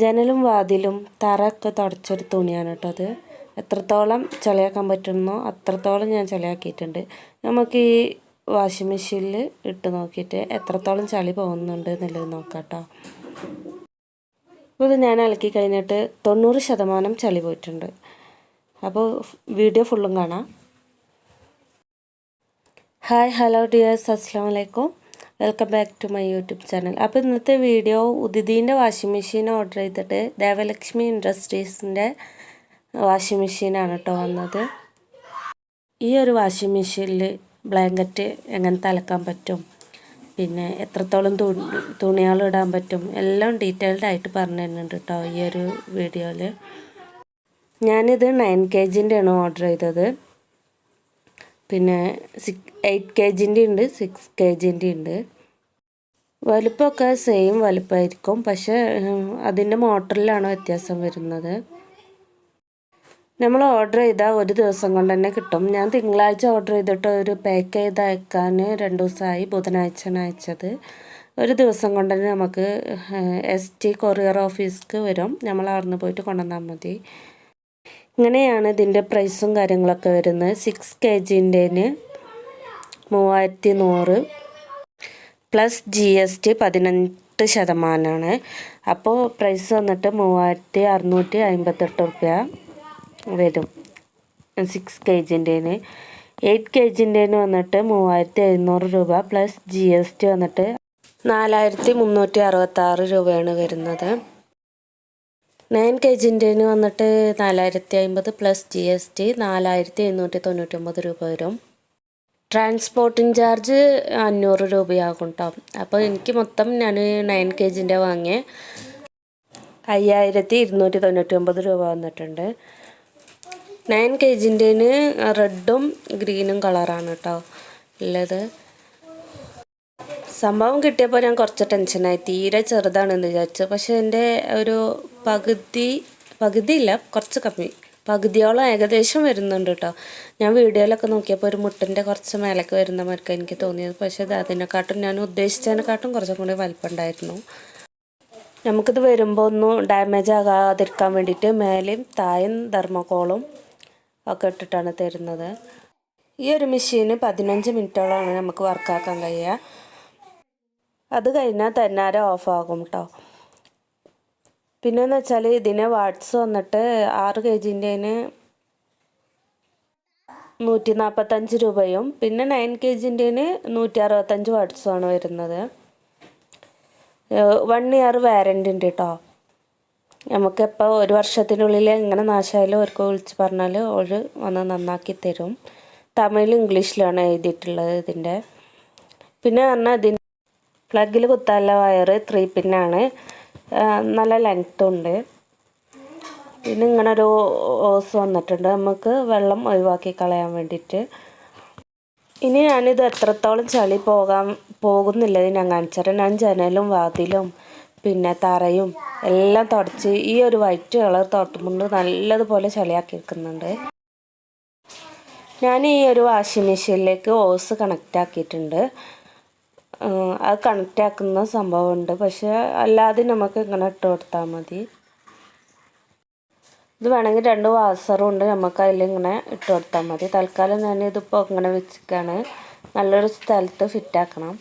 ജനലും വാതിലും തറയൊക്കെ തുടച്ചൊരു തുണിയാണ് കേട്ടോ അത്. എത്രത്തോളം ചളിയാക്കാൻ പറ്റുന്നോ അത്രത്തോളം ഞാൻ ചളിയാക്കിയിട്ടുണ്ട്. നമുക്ക് ഈ വാഷിംഗ് മെഷീനിൽ ഇട്ട് നോക്കിയിട്ട് എത്രത്തോളം ചളി പോകുന്നുണ്ട് എന്നുള്ളത് നോക്കാം കേട്ടോ. അപ്പോൾ ഇത് ഞാൻ അലക്കി കഴിഞ്ഞിട്ട് 90% ചളി പോയിട്ടുണ്ട്. അപ്പോൾ വീഡിയോ ഫുള്ളും കാണാം. ഹായ് ഹലോ ഡിയേഴ്സ്, അസ്സലാമു അലൈക്കും. Welcome back to my YouTube channel. അപ്പോൾ ഇന്നത്തെ വീഡിയോ ഉദിതീൻ്റെ വാഷിംഗ് മെഷീൻ ഓർഡർ ചെയ്തിട്ട് ദേവലക്ഷ്മി ഇൻഡസ്ട്രീസിൻ്റെ വാഷിംഗ് മെഷീനാണ് കേട്ടോ വന്നത്. ഈ ഒരു വാഷിംഗ് മെഷീനിൽ ബ്ലാങ്കറ്റ് എങ്ങനെ അലക്കാൻ പറ്റും, പിന്നെ എത്രത്തോളം തുണികൾ ഇടാൻ പറ്റും, എല്ലാം ഡീറ്റെയിൽഡ് ആയിട്ട് പറഞ്ഞു തരുന്നുണ്ട് കേട്ടോ ഈ ഒരു വീഡിയോയിൽ. ഞാനിത് 9 kgൻ്റെ ആണ് ഓർഡർ ചെയ്തത്. പിന്നെ 8 kgൻ്റെ ഉണ്ട്, 6 kgൻ്റെ ഉണ്ട്. വലുപ്പമൊക്കെ സെയിം വലുപ്പമായിരിക്കും, പക്ഷേ അതിൻ്റെ മോട്ടറിലാണ് വ്യത്യാസം വരുന്നത്. നമ്മൾ ഓർഡർ ചെയ്താൽ ഒരു ദിവസം കൊണ്ട് തന്നെ കിട്ടും. ഞാൻ തിങ്കളാഴ്ച ഓർഡർ ചെയ്തിട്ട് ഒരു പാക്ക് ചെയ്ത് അയക്കാൻ 2 ദിവസമായി. ബുധനാഴ്ചയാണ് അയച്ചത്. ഒരു ദിവസം കൊണ്ട് തന്നെ നമുക്ക് ST കൊറിയർ ഓഫീസിലേക്ക് വരും. നമ്മൾ അവിടെ പോയിട്ട് കൊണ്ടുവന്നാൽ മതി. ഇങ്ങനെയാണ് ഇതിൻ്റെ പ്രൈസും കാര്യങ്ങളൊക്കെ വരുന്നത്. 6 kgൻ്റെ 3100 പ്ലസ് GST 18%. അപ്പോൾ പ്രൈസ് വന്നിട്ട് 3658 റുപ്യ വരും 6 kgൻ്റെ. 8 kgൻ്റെ വന്നിട്ട് 3700 രൂപ പ്ലസ് GST വന്നിട്ട് 4366 രൂപയാണ് വരുന്നത്. 9 kgൻ്റെ വന്നിട്ട് 4050 പ്ലസ് GST 4799 രൂപ വരും. ട്രാൻസ്പോർട്ടിംഗ് ചാർജ് 500 രൂപയാകും കേട്ടോ. അപ്പോൾ എനിക്ക് മൊത്തം ഞാൻ 9 kgൻ്റെ വാങ്ങിയ 5299 രൂപ വന്നിട്ടുണ്ട്. 9 kgൻ്റെ റെഡും ഗ്രീനും കളറാണ് കേട്ടോ ഉള്ളത്. സംഭവം കിട്ടിയപ്പോൾ ഞാൻ കുറച്ച് ടെൻഷനായി. തീരെ ചെറുതാണെന്ന് വിചാരിച്ചു. പക്ഷേ എൻ്റെ ഒരു പകുതിയില്ല, കുറച്ച് കമ്മി, പകുതിയോളം ഏകദേശം വരുന്നുണ്ട് കേട്ടോ. ഞാൻ വീഡിയോയിലൊക്കെ നോക്കിയപ്പോൾ ഒരു മുട്ടിൻ്റെ കുറച്ച് മേലേക്ക് വരുന്ന മാർക്ക് എനിക്ക് തോന്നിയത്. പക്ഷേ അത് അതിനെക്കാട്ടും ഞാൻ ഉദ്ദേശിച്ചതിനെക്കാട്ടും കുറച്ചും കൂടി വലിപ്പമുണ്ടായിരുന്നു. നമുക്കിത് വരുമ്പോൾ ഒന്നും ഡാമേജ് ആകാതിരിക്കാൻ വേണ്ടിയിട്ട് മേലെയും താഴെയും തെർമോക്കോളും ഒക്കെ ഇട്ടിട്ടാണ് തരുന്നത്. ഈ ഒരു മെഷീന് 15 മിനിറ്റോളമാണ് നമുക്ക് വർക്കാക്കാൻ കഴിയുക. അത് കഴിഞ്ഞാൽ തന്നാരെ ഓഫാകും കേട്ടോ. പിന്നെയെന്ന് വെച്ചാൽ ഇതിന് വാട്ട്സ് വന്നിട്ട് 6 kgൻ്റെ 145 രൂപയും പിന്നെ 9 kgൻ്റെ 165 വാട്ട്സുമാണ് വരുന്നത്. 1 ഇയർ വാറൻറ്റി ഉണ്ട് കേട്ടോ. നമുക്കെപ്പോൾ 1 വർഷത്തിനുള്ളിൽ എങ്ങനെ നാശമായാലും അവർക്ക് വിളിച്ച് പറഞ്ഞാൽ അവർ വന്ന് നന്നാക്കി തരും. തമിഴിലും ഇംഗ്ലീഷിലാണ് എഴുതിയിട്ടുള്ളത് ഇതിൻ്റെ. പിന്നെ പറഞ്ഞാൽ ഇതിൻ്റെ പ്ലഗിൽ കുത്താനുള്ള വയർ 3 പിന്നാണ്. നല്ല ലെങ്ത്തും ഉണ്ട്. പിന്നെ ഇങ്ങനെ ഒരു ഓസ് വന്നിട്ടുണ്ട് നമുക്ക് വെള്ളം ഒഴിവാക്കി കളയാൻ വേണ്ടിയിട്ട്. ഇനി ഞാനിത് എത്രത്തോളം ചളി പോകുന്നില്ലത് ഞാൻ കാണിച്ചുതരാം. ഞാൻ ജനലും വാതിലും പിന്നെ തറയും എല്ലാം തുടച്ച് ഈ ഒരു വൈറ്റ് കളർ തുടച്ചുകൊണ്ട് നല്ലതുപോലെ ചളിയാക്കി എടുക്കുന്നുണ്ട്. ഞാൻ ഈ ഒരു വാഷിംഗ് മെഷീനിലേക്ക് ഓസ് കണക്റ്റ് ആക്കിയിട്ടുണ്ട്. അത് കണക്റ്റ് ആക്കുന്ന സംഭവമുണ്ട്, പക്ഷേ അല്ലാതെ നമുക്ക് ഇങ്ങനെ ഇട്ട് കൊടുത്താൽ മതി. ഇത് വേണമെങ്കിൽ 2 വാസറും ഉണ്ട്, നമുക്ക് അതിലിങ്ങനെ ഇട്ട് കൊടുത്താൽ മതി. തൽക്കാലം ഞാനിതിപ്പോൾ ഇങ്ങനെ വെച്ചിട്ടാണ്. നല്ലൊരു സ്ഥലത്ത് ഫിറ്റാക്കണം.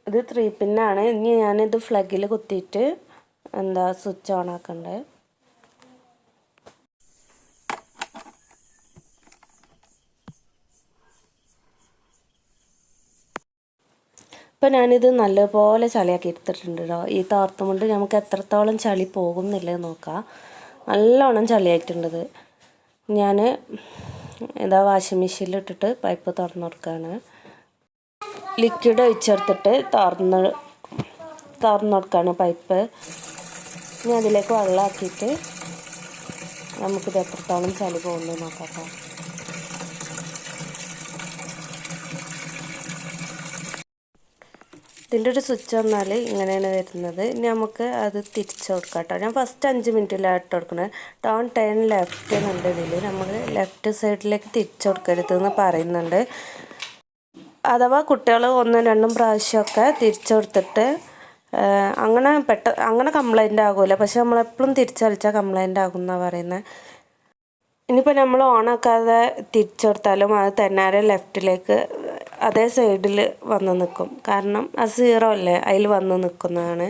ഇത് 3 പിന്നാണ്. ഇനി ഞാനിത് ഫ്ലഗിൽ കുത്തിയിട്ട് സ്വിച്ച് ഓൺ ആക്കണ്ടേ. ഇപ്പം ഞാനിത് നല്ലപോലെ ചളിയാക്കി എടുത്തിട്ടുണ്ട് കേട്ടോ. ഈ തോർത്തും കൊണ്ട് നമുക്ക് എത്രത്തോളം ചളി പോകുന്നില്ലേ നോക്കാം. നല്ലോണം ചളിയായിട്ടുണ്ടത്. ഞാൻ വാഷിംഗ് മെഷീനിൽ ഇട്ടിട്ട് പൈപ്പ് തുറന്നു കൊടുക്കുകയാണ്. ലിക്വിഡ് ഒഴിച്ചെടുത്തിട്ട് തുറന്നു കൊടുക്കുകയാണ് പൈപ്പ്. ഇനി അതിലേക്ക് വെള്ളമാക്കിയിട്ട് നമുക്കിത് എത്രത്തോളം ചളി പോകുന്നത് നോക്കാം കേട്ടോ. ഇതിൻ്റെ ഒരു സ്വിച്ച് വന്നാൽ ഇങ്ങനെയാണ് വരുന്നത്. ഇനി നമുക്ക് അത് തിരിച്ചു കൊടുക്കാം കേട്ടോ. ഞാൻ ഫസ്റ്റ് 5 മിനിറ്റിലാണ് ഇട്ട് കൊടുക്കുന്നത്. ടേൺ ലെഫ്റ്റ് എന്നുണ്ട് ഇതിൽ. നമ്മൾ ലെഫ്റ്റ് സൈഡിലേക്ക് തിരിച്ചു കൊടുക്കരുതെന്ന് പറയുന്നുണ്ട്. അഥവാ കുട്ടികൾ 1-2 പ്രാവശ്യമൊക്കെ തിരിച്ചു കൊടുത്തിട്ട് അങ്ങനെ കംപ്ലൈൻ്റ് ആകില്ല. പക്ഷെ നമ്മളെപ്പോഴും തിരിച്ചടിച്ചാൽ കംപ്ലൈൻ്റ് ആകും എന്നാണ് പറയുന്നത്. ഇനിയിപ്പോൾ നമ്മൾ ഓണാക്കാതെ തിരിച്ചു കൊടുത്താലും അത് തന്നാരെ ലെഫ്റ്റിലേക്ക് അതേ സൈഡിൽ വന്ന് നിൽക്കും. കാരണം അത് 0 അല്ലേ, അതിൽ വന്ന് നിൽക്കുന്നതാണ്.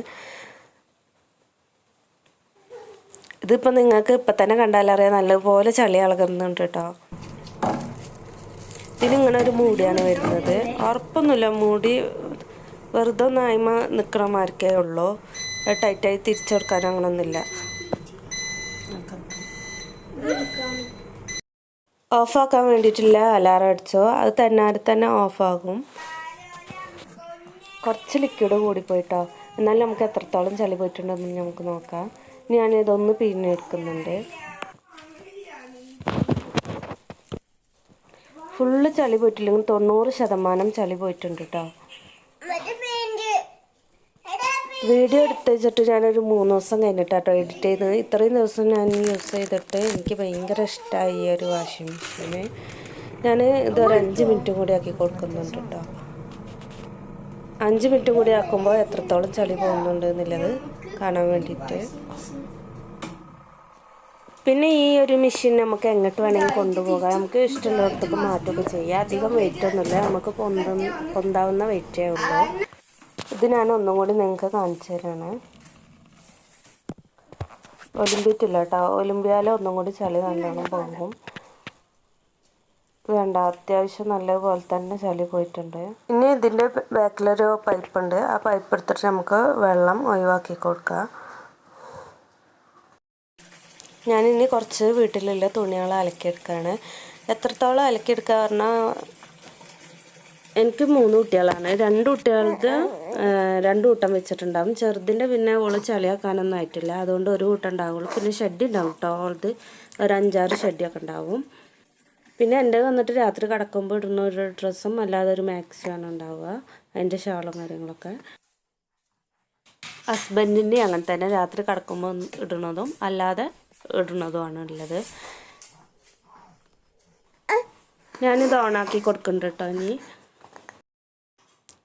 ഇതിപ്പോൾ നിങ്ങൾക്ക് ഇപ്പം തന്നെ കണ്ടാലറിയാം നല്ലപോലെ ചളി ഇളകുന്നുണ്ട് കേട്ടോ. ഇതിനിങ്ങനെ ഒരു മൂടിയാണ് വരുന്നത്. ഉറപ്പൊന്നുമില്ല, മൂടി വെറുതെ ഒന്ന് ആയ്മ നിൽക്കണ മാർക്കേ ഉള്ളൂ. ടൈറ്റായി തിരിച്ചു കൊടുക്കാൻ അങ്ങനെയൊന്നുമില്ല. ഓഫാക്കാൻ വേണ്ടിയിട്ടില്ല അലാറം അടിച്ചോ, അത് തന്നെ ഓഫാകും. കുറച്ച് ലിക്വിഡ് കൂടിപ്പോയിട്ടോ. എന്നാലും നമുക്ക് എത്രത്തോളം ചളി പോയിട്ടുണ്ടെന്ന് നമുക്ക് നോക്കാം. ഞാനിതൊന്ന് പിഴിഞ്ഞെടുക്കുന്നുണ്ട്. ഫുള്ള് ചളി പോയിട്ടില്ലെങ്കിൽ 90% ചളി പോയിട്ടുണ്ട് കേട്ടോ. വീഡിയോ എടുത്ത് വെച്ചിട്ട് ഞാനൊരു 3 ദിവസം കഴിഞ്ഞിട്ടാട്ടോ എഡിറ്റ് ചെയ്തത്. ഇത്രയും ദിവസം ഞാൻ യൂസ് ചെയ്തിട്ട് എനിക്ക് ഭയങ്കര ഇഷ്ടമായി ഈ ഒരു വാഷിംഗ് മെഷീന്. ഞാൻ ഇതൊരു 5 മിനിറ്റും കൂടി ആക്കി കൊടുക്കുന്നുണ്ട് കേട്ടോ. 5 മിനിറ്റും കൂടി ആക്കുമ്പോൾ എത്രത്തോളം ചളി പോകുന്നുണ്ട് എന്നുള്ളത് കാണാൻ വേണ്ടിയിട്ട്. പിന്നെ ഈ ഒരു മെഷീൻ നമുക്ക് എങ്ങോട്ട് വേണമെങ്കിൽ കൊണ്ടുപോകാം. നമുക്ക് ഇഷ്ടമുള്ളിടത്തേക്ക് മാറ്റുകയൊക്കെ ചെയ്യാം. അധികം വെയിറ്റ് ഒന്നുമില്ല, നമുക്ക് പൊന്താവുന്ന വെയിറ്റേ ഉള്ളൂ. ഇത് ഞാൻ ഒന്നും കൂടി നിങ്ങൾക്ക് കാണിച്ചു തരാണ്. ഒലിമ്പിയിട്ടില്ല കേട്ടോ. ഒലിമ്പിയാൽ ഒന്നും കൂടി ചളി നല്ലോണം പോകും. വേണ്ട, അത്യാവശ്യം നല്ലപോലെ തന്നെ ചളി പോയിട്ടുണ്ട്. ഇനി ഇതിൻ്റെ ബാക്കിലൊരു പൈപ്പുണ്ട്. ആ പൈപ്പ് എടുത്തിട്ട് നമുക്ക് വെള്ളം ഒഴിവാക്കി കൊടുക്കാം. ഞാനിനി കുറച്ച് വീട്ടിലുള്ള തുണികൾ അലക്കിയെടുക്കുകയാണ്. എത്രത്തോളം അലക്കിയെടുക്കുക പറഞ്ഞാൽ എനിക്ക് 3 കുട്ടികളാണ്. 2 കുട്ടികൾക്ക് 2 കൂട്ടം വെച്ചിട്ടുണ്ടാകും. ചെറുതിൻ്റെ പിന്നെ ഓള് ചളിയാക്കാനൊന്നും ആയിട്ടില്ല, അതുകൊണ്ട് ഒരു കൂട്ടം ഉണ്ടാവുള്ളൂ. പിന്നെ ഷെഡ് ഉണ്ടാവും കേട്ടോ, ഓളത് ഒരു 5-6 ഷെഡൊക്കെ ഉണ്ടാവും. പിന്നെ എൻ്റെ വന്നിട്ട് രാത്രി കിടക്കുമ്പോൾ ഇടുന്ന ഒരു ഡ്രസ്സും അല്ലാതെ ഒരു മാക്സിയാണ് ഉണ്ടാവുക, അതിൻ്റെ ഷാളും കാര്യങ്ങളൊക്കെ. ഹസ്ബൻഡിൻ്റെ അങ്ങനെ തന്നെ രാത്രി കിടക്കുമ്പോൾ ഇടുന്നതും അല്ലാതെ ഇടുന്നതുമാണ് ഉള്ളത്. ഞാനിത് ഓണാക്കി കൊടുക്കുന്നുണ്ട് കേട്ടോ. ഇനി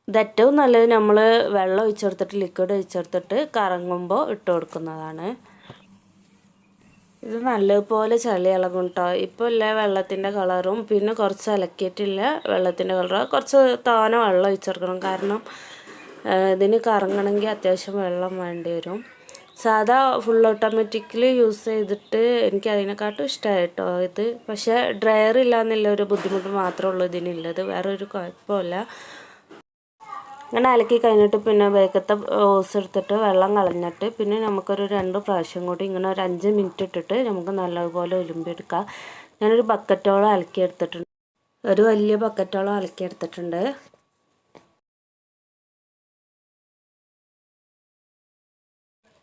ഇത് ഏറ്റവും നല്ലത് നമ്മൾ വെള്ളം ഒഴിച്ചെടുത്തിട്ട് ലിക്വിഡ് ഒഴിച്ചെടുത്തിട്ട് കറങ്ങുമ്പോൾ ഇട്ട് കൊടുക്കുന്നതാണ്. ഇത് നല്ലപോലെ ചളി ഇളകും കേട്ടോ. ഇപ്പോൾ ഇല്ല വെള്ളത്തിൻ്റെ കളറും പിന്നെ കുറച്ച് അലക്കിയിട്ടില്ല വെള്ളത്തിൻ്റെ കളറും. കുറച്ച് തോനെ വെള്ളം ഒഴിച്ചെടുക്കണം, കാരണം ഇതിന് കറങ്ങണമെങ്കിൽ അത്യാവശ്യം വെള്ളം വേണ്ടി വരും. സാധാ ഫുൾ ഓട്ടോമാറ്റിക്കലി യൂസ് ചെയ്തിട്ട് എനിക്ക് അതിനെക്കാട്ടും ഇഷ്ടമായി കേട്ടോ ഇത്. പക്ഷേ ഡ്രയർ ഇല്ല എന്നുള്ള ഒരു ബുദ്ധിമുട്ട് മാത്രമേ ഉള്ളൂ ഇതിനുള്ളത്, വേറെ ഒരു കുഴപ്പമില്ല. അങ്ങനെ അലക്കി കഴിഞ്ഞിട്ട് പിന്നെ വേഗത്തെ ഓസ് എടുത്തിട്ട് വെള്ളം കളഞ്ഞിട്ട് പിന്നെ നമുക്കൊരു 2 പ്രാവശ്യം കൂടി ഇങ്ങനെ ഒരു 5 മിനിറ്റ് ഇട്ടിട്ട് നമുക്ക് നല്ലതുപോലെ ഒലുമ്പിയെടുക്കാം. ഞാനൊരു ബക്കറ്റോളം അലക്കിയെടുത്തിട്ടുണ്ട്, ഒരു വലിയ ബക്കറ്റോളം അലക്കിയെടുത്തിട്ടുണ്ട്.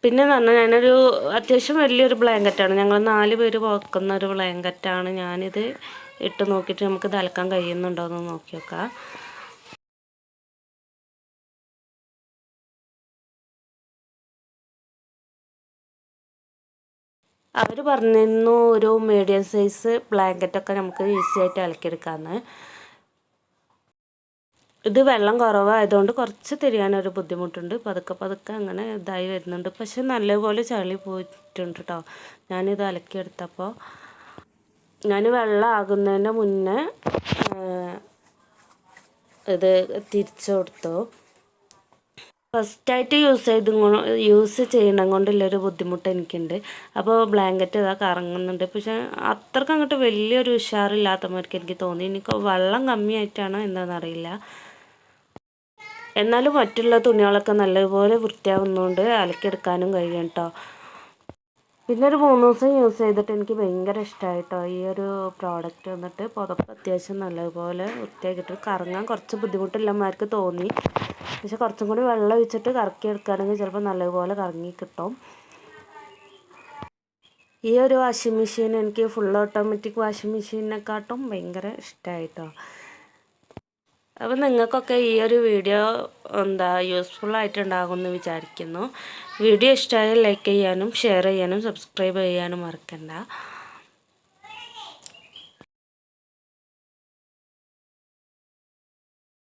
പിന്നെ എന്ന് പറഞ്ഞാൽ ഞാനൊരു അത്യാവശ്യം വലിയൊരു ബ്ലാങ്കറ്റാണ്, ഞങ്ങൾ 4 പേര് വെക്കുന്ന ഒരു ബ്ലാങ്കറ്റാണ്. ഞാനിത് ഇട്ട് നോക്കിയിട്ട് നമുക്കിത് അലക്കാൻ കഴിയുന്നുണ്ടോ എന്ന് നോക്കി നോക്കാം. അവർ പറഞ്ഞിരുന്നു ഒരു മീഡിയം സൈസ് ബ്ലാങ്കറ്റൊക്കെ നമുക്ക് ഈസി ആയിട്ട് അലക്കിയെടുക്കാമെന്ന്. ഇത് വെള്ളം കുറവായതുകൊണ്ട് കുറച്ച് തിരിയാനൊരു ബുദ്ധിമുട്ടുണ്ട്. പതുക്കെ അങ്ങനെ ഇതായി വരുന്നുണ്ട്. പക്ഷെ നല്ലപോലെ ചളി പോയിട്ടുണ്ട് കേട്ടോ ഞാനിത് അലക്കിയെടുത്തപ്പോൾ. ഞാൻ വെള്ളം ആകുന്നതിൻ്റെ മുന്നേ ഇത് തിരിച്ചു കൊടുത്തു. ഫസ്റ്റായിട്ട് യൂസ് ചെയ്യണം കൊണ്ടുള്ളൊരു ബുദ്ധിമുട്ട് എനിക്കുണ്ട്. അപ്പോൾ ബ്ലാങ്കറ്റ് ഇതാ കറങ്ങുന്നുണ്ട്. പക്ഷേ അത്രയ്ക്ക് അങ്ങോട്ട് വലിയൊരു ഉഷാറില്ലാത്തമാർക്ക് എനിക്ക് തോന്നി. എനിക്ക് വെള്ളം കമ്മിയായിട്ടാണോ എന്താണെന്നറിയില്ല. എന്നാലും മറ്റുള്ള തുണികളൊക്കെ നല്ലപോലെ വൃത്തിയാവുന്നതുകൊണ്ട് അലക്കിയെടുക്കാനും കഴിയും കേട്ടോ. പിന്നെ ഒരു 3 ദിവസം യൂസ് ചെയ്തിട്ട് എനിക്ക് ഭയങ്കര ഇഷ്ടമായി കേട്ടോ ഈ ഒരു പ്രോഡക്റ്റ്. വന്നിട്ട് പുതപ്പ് അത്യാവശ്യം നല്ലപോലെ വൃത്തിയാക്കിയിട്ട് കറങ്ങാൻ കുറച്ച് ബുദ്ധിമുട്ടില്ലമാർക്ക് തോന്നി. പക്ഷെ കുറച്ചും കൂടി വെള്ളം ഒഴിച്ചിട്ട് കറക്കിയെടുക്കുകയാണെങ്കിൽ ചിലപ്പോൾ നല്ലപോലെ കറങ്ങി കിട്ടും. ഈ ഒരു വാഷിംഗ് മെഷീൻ എനിക്ക് ഫുൾ ഓട്ടോമാറ്റിക് വാഷിംഗ് മെഷീനെക്കാട്ടും ഭയങ്കര ഇഷ്ടമായി കേട്ടോ. അപ്പോൾ നിങ്ങൾക്കൊക്കെ ഈ ഒരു വീഡിയോ യൂസ്ഫുൾ ആയിട്ടുണ്ടാകുമെന്ന് വിചാരിക്കുന്നു. വീഡിയോ ഇഷ്ടമായാൽ ലൈക്ക് ചെയ്യാനും ഷെയർ ചെയ്യാനും സബ്സ്ക്രൈബ് ചെയ്യാനും മറക്കണ്ട.